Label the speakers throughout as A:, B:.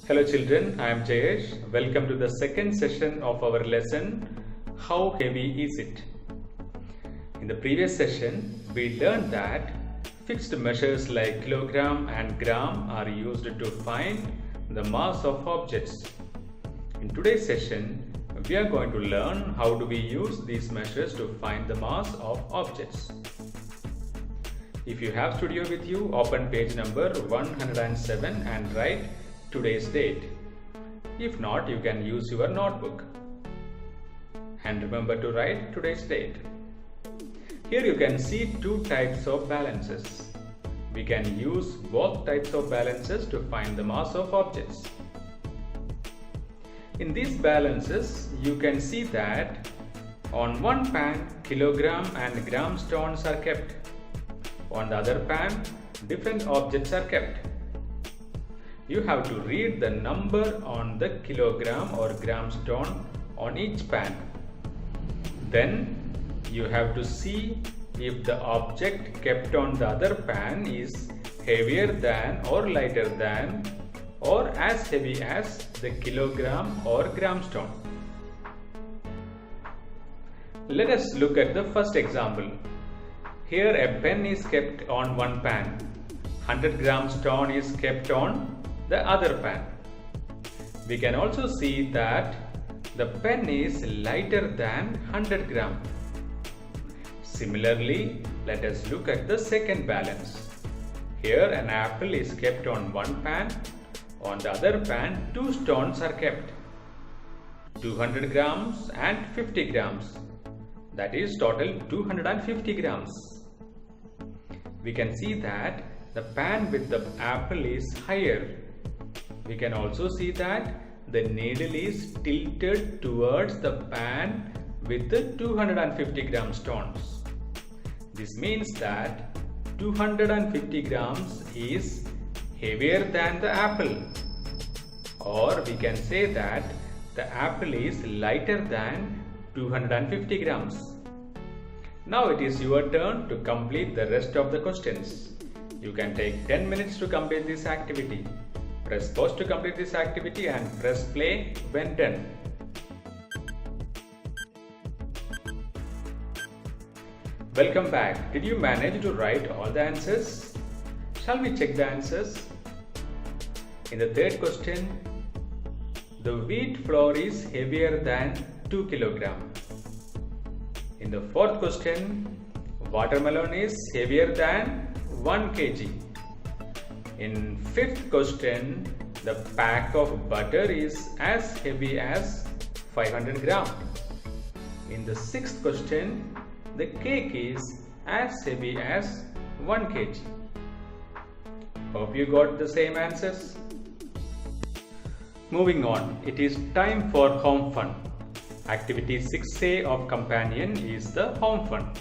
A: Hello children, I am Jayesh. Welcome to the second session of our lesson, How Heavy Is It? In the previous session, we learned that fixed measures like kilogram and gram are used to find the mass of objects. In today's session, we are going to learn how do we use these measures to find the mass of objects. If you have studio with you, open page number 107 and write today's date. If not, you can use your notebook. And remember to write today's date. Here you can see two types of balances. We can use both types of balances to find the mass of objects. In these balances, you can see that on one pan, kilogram and gram stones are kept. On the other pan, different objects are kept. You have to read the number on the kilogram or gram stone on each pan. Then you have to see if the object kept on the other pan is heavier than or lighter than or as heavy as the kilogram or gram stone. Let us look at the first example. Here a pen is kept on one pan. 100 gram stone is kept on the other pan. We can also see that the pen is lighter than 100 gram. Similarly, let us look at the second balance. Here an apple is kept on one pan. On the other pan, two stones are kept. 200 grams and 50 grams. That is total 250 grams. We can see that the pan with the apple is higher. We can also see that the needle is tilted towards the pan with the 250 gram stones. This means that 250 grams is heavier than the apple. Or we can say that the apple is lighter than 250 grams. Now it is your turn to complete the rest of the questions. You can take 10 minutes to complete this activity. Press pause to complete this activity and press play when done. Welcome back. Did you manage to write all the answers? Shall we check the answers? In the third question, the wheat flour is heavier than 2 kg. In the fourth question, watermelon is heavier than 1 kg. In fifth question, the pack of butter is as heavy as 500 gram. In the sixth question, the cake is as heavy as 1 kg. Hope you got the same answers. Moving on, it is time for home fun. Activity 6A of companion is the home fun.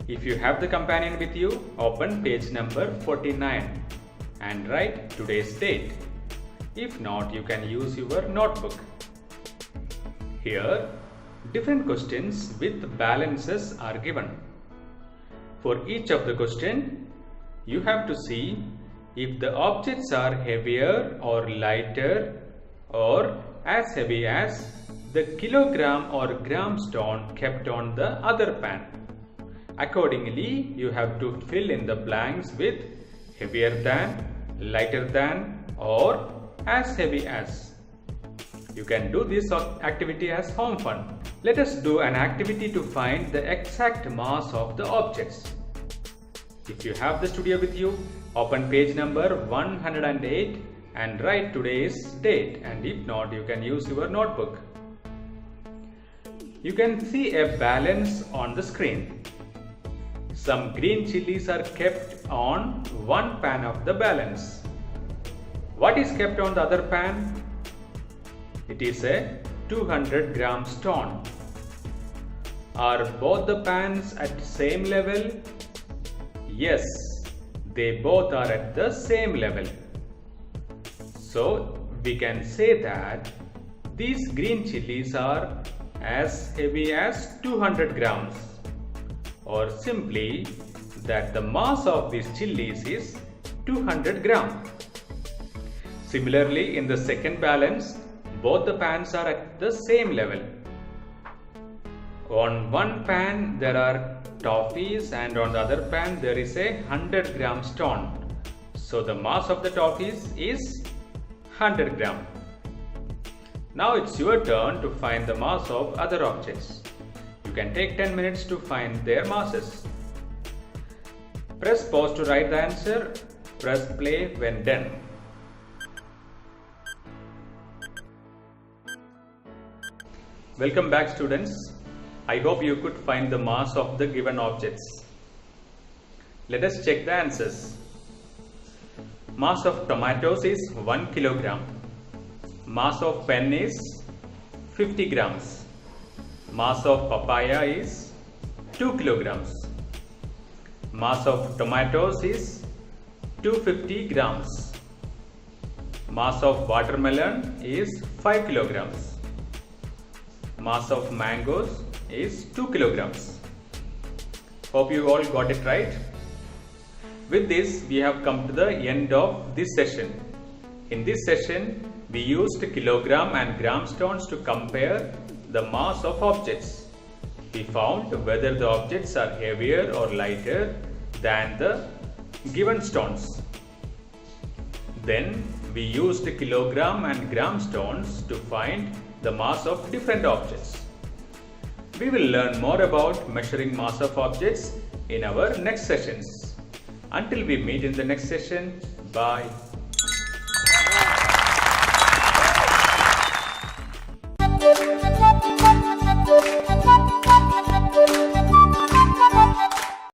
A: If you have the companion with you, open page number 49 and write today's date. If not, you can use your notebook. Here, different questions with balances are given. For each of the question, you have to see if the objects are heavier or lighter or as heavy as the kilogram or gram stone kept on the other pan. Accordingly, you have to fill in the blanks with heavier than, lighter than or as heavy as. You can do this activity as home fun. Let us do an activity to find the exact mass of the objects. If you have the studio with you, open page number 108 and write today's date, and if not, you can use your notebook. You can see a balance on the screen. Some green chilies are kept on one pan of the balance. What is kept on the other pan? It is a 200 gram stone. Are both the pans at same level? Yes, they both are at the same level. So we can say that these green chilies are as heavy as 200 grams, or simply that the mass of these chilies is 200 grams. Similarly, in the second balance, both the pans are at the same level. On one pan there are toffees and on the other pan there is a 100 gram stone. So the mass of the toffees is 100 gram. Now it's your turn to find the mass of other objects. You can take 10 minutes to find their masses. Press pause to write the answer. Press play when done. Welcome back, students. I hope you could find the mass of the given objects. Let us check the answers. Mass of tomatoes is 1 kilogram. Mass of pen is 50 grams. Mass of papaya is 2 kilograms. Mass of tomatoes is 250 grams. Mass of watermelon is 5 kilograms. Mass of mangoes is 2 kilograms. Hope you all got it right. With this, we have come to the end of this session. In this session, we used kilogram and gram stones to compare the mass of objects. We found whether the objects are heavier or lighter than the given stones. Then we used kilogram and gram stones to find the mass of different objects. We will learn more about measuring mass of objects in our next sessions. Until we meet in the next session, bye.